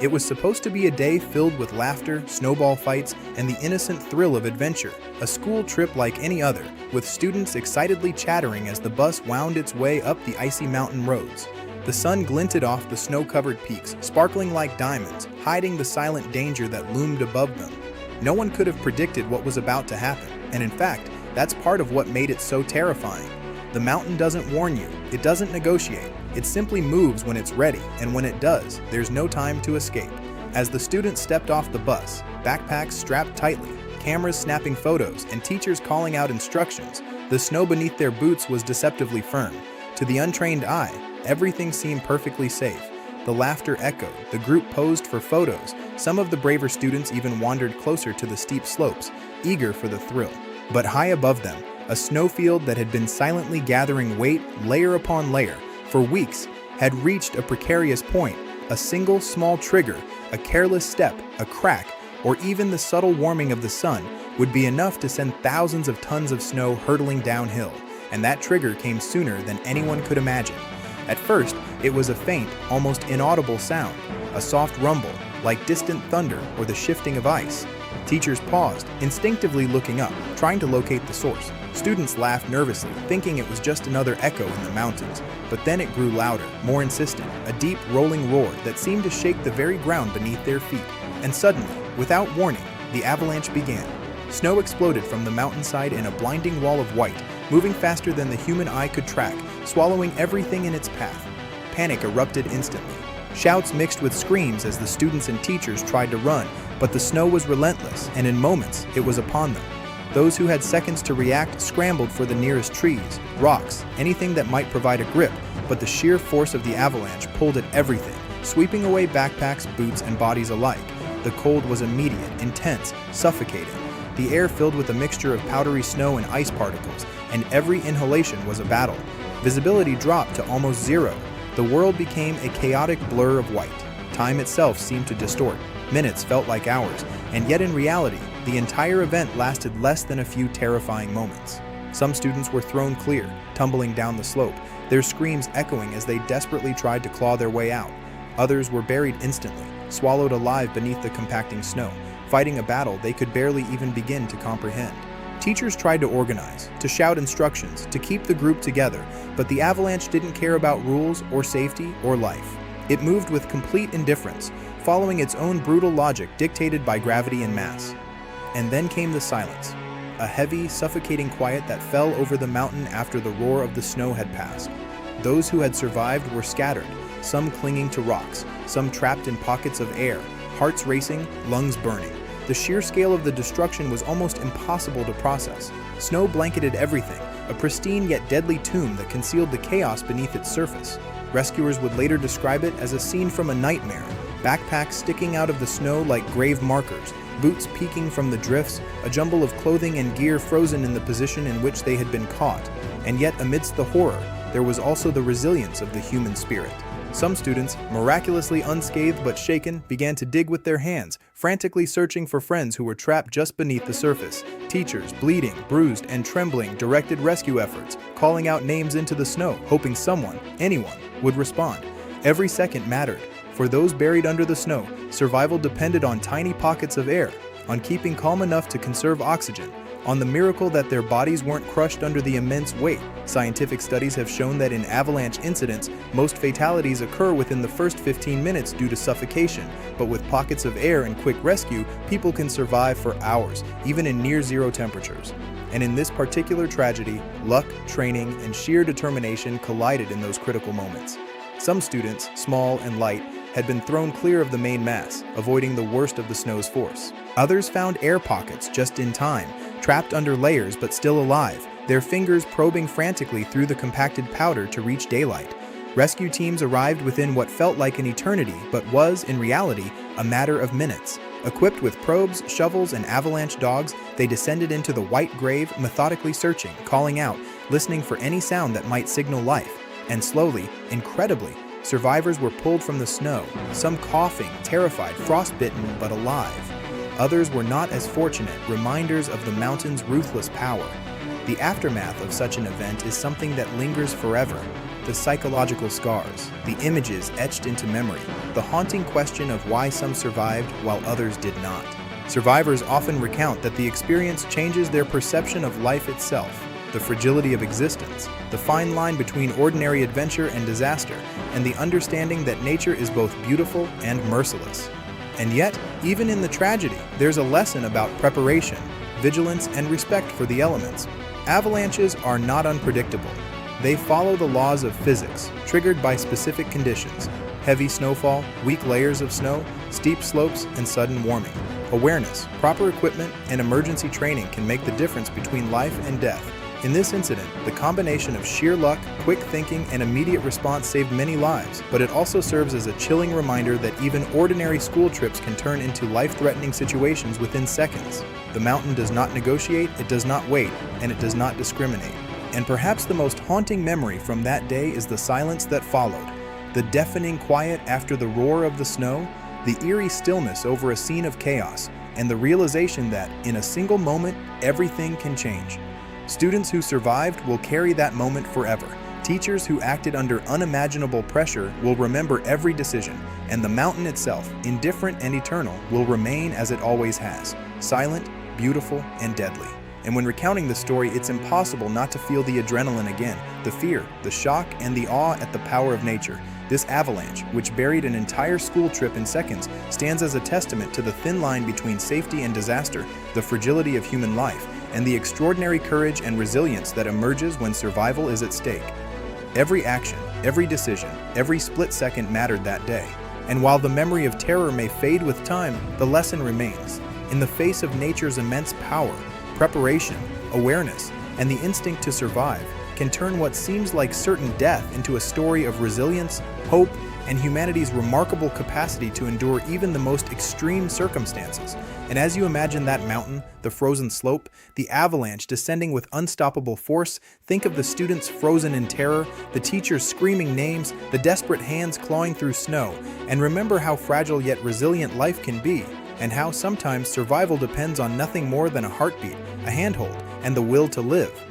It was supposed to be a day filled with laughter, snowball fights, and the innocent thrill of adventure, a school trip like any other, with students excitedly chattering as the bus wound its way up the icy mountain roads. The sun glinted off the snow-covered peaks, sparkling like diamonds, hiding the silent danger that loomed above them. No one could have predicted what was about to happen, and in fact, that's part of what made it so terrifying. The mountain doesn't warn you, it doesn't negotiate, it simply moves when it's ready, and when it does, there's no time to escape. As the students stepped off the bus, backpacks strapped tightly, cameras snapping photos, and teachers calling out instructions, the snow beneath their boots was deceptively firm. To the untrained eye, everything seemed perfectly safe. The laughter echoed, the group posed for photos, some of the braver students even wandered closer to the steep slopes, eager for the thrill. But high above them, a snowfield that had been silently gathering weight layer upon layer for weeks had reached a precarious point. A single small trigger, a careless step, a crack, or even the subtle warming of the sun would be enough to send thousands of tons of snow hurtling downhill, and that trigger came sooner than anyone could imagine. At first, it was a faint, almost inaudible sound, a soft rumble, like distant thunder or the shifting of ice. Teachers paused, instinctively looking up, trying to locate the source. Students laughed nervously, thinking it was just another echo in the mountains. But then it grew louder, more insistent, a deep, rolling roar that seemed to shake the very ground beneath their feet. And suddenly, without warning, the avalanche began. Snow exploded from the mountainside in a blinding wall of white, moving faster than the human eye could track, swallowing everything in its path. Panic erupted instantly. Shouts mixed with screams as the students and teachers tried to run, but the snow was relentless, and in moments, it was upon them. Those who had seconds to react scrambled for the nearest trees, rocks, anything that might provide a grip, but the sheer force of the avalanche pulled at everything, sweeping away backpacks, boots, and bodies alike. The cold was immediate, intense, suffocating. The air filled with a mixture of powdery snow and ice particles, and every inhalation was a battle. Visibility dropped to almost zero. The world became a chaotic blur of white. Time itself seemed to distort. Minutes felt like hours, and yet in reality, the entire event lasted less than a few terrifying moments. Some students were thrown clear, tumbling down the slope, their screams echoing as they desperately tried to claw their way out. Others were buried instantly, swallowed alive beneath the compacting snow, fighting a battle they could barely even begin to comprehend. Teachers tried to organize, to shout instructions, to keep the group together, but the avalanche didn't care about rules or safety or life. It moved with complete indifference, following its own brutal logic dictated by gravity and mass. And then came the silence, a heavy, suffocating quiet that fell over the mountain after the roar of the snow had passed. Those who had survived were scattered, some clinging to rocks, some trapped in pockets of air, hearts racing, lungs burning. The sheer scale of the destruction was almost impossible to process. Snow blanketed everything, a pristine yet deadly tomb that concealed the chaos beneath its surface. Rescuers would later describe it as a scene from a nightmare, backpacks sticking out of the snow like grave markers, boots peeking from the drifts, a jumble of clothing and gear frozen in the position in which they had been caught. And yet, amidst the horror, there was also the resilience of the human spirit. Some students, miraculously unscathed but shaken, began to dig with their hands, frantically searching for friends who were trapped just beneath the surface. Teachers, bleeding, bruised, and trembling, directed rescue efforts, calling out names into the snow, hoping someone, anyone, would respond. Every second mattered. For those buried under the snow, survival depended on tiny pockets of air, on keeping calm enough to conserve oxygen, on the miracle that their bodies weren't crushed under the immense weight. Scientific studies have shown that in avalanche incidents, most fatalities occur within the first 15 minutes due to suffocation, but with pockets of air and quick rescue, people can survive for hours, even in near-zero temperatures. And in this particular tragedy, luck, training, and sheer determination collided in those critical moments. Some students, small and light, had been thrown clear of the main mass, avoiding the worst of the snow's force. Others found air pockets just in time, trapped under layers but still alive, their fingers probing frantically through the compacted powder to reach daylight. Rescue teams arrived within what felt like an eternity, but was, in reality, a matter of minutes. Equipped with probes, shovels, and avalanche dogs, they descended into the white grave, methodically searching, calling out, listening for any sound that might signal life. And slowly, incredibly, survivors were pulled from the snow, some coughing, terrified, frostbitten, but alive. Others were not as fortunate, reminders of the mountain's ruthless power. The aftermath of such an event is something that lingers forever. the psychological scars, the images etched into memory, the haunting question of why some survived while others did not. Survivors often recount that the experience changes their perception of life itself, the fragility of existence, the fine line between ordinary adventure and disaster, and the understanding that nature is both beautiful and merciless. And yet, even in the tragedy, there's a lesson about preparation, vigilance, and respect for the elements. Avalanches are not unpredictable. They follow the laws of physics, triggered by specific conditions: heavy snowfall, weak layers of snow, steep slopes, and sudden warming. Awareness, proper equipment, and emergency training can make the difference between life and death. In this incident, the combination of sheer luck, quick thinking, and immediate response saved many lives, but it also serves as a chilling reminder that even ordinary school trips can turn into life-threatening situations within seconds. The mountain does not negotiate, it does not wait, and it does not discriminate. And perhaps the most haunting memory from that day is the silence that followed. The deafening quiet after the roar of the snow, the eerie stillness over a scene of chaos, and the realization that, in a single moment, everything can change. Students who survived will carry that moment forever. Teachers who acted under unimaginable pressure will remember every decision, and the mountain itself, indifferent and eternal, will remain as it always has, silent, beautiful, and deadly. And when recounting the story, it's impossible not to feel the adrenaline again, the fear, the shock, and the awe at the power of nature. This avalanche, which buried an entire school trip in seconds, stands as a testament to the thin line between safety and disaster, the fragility of human life, and the extraordinary courage and resilience that emerges when survival is at stake. Every action, every decision, every split second mattered that day. And while the memory of terror may fade with time, the lesson remains. In the face of nature's immense power, preparation, awareness, and the instinct to survive can turn what seems like certain death into a story of resilience, hope, and humanity's remarkable capacity to endure even the most extreme circumstances. And as you imagine that mountain, the frozen slope, the avalanche descending with unstoppable force, think of the students frozen in terror, the teachers screaming names, the desperate hands clawing through snow, and remember how fragile yet resilient life can be, and how sometimes survival depends on nothing more than a heartbeat, a handhold, and the will to live.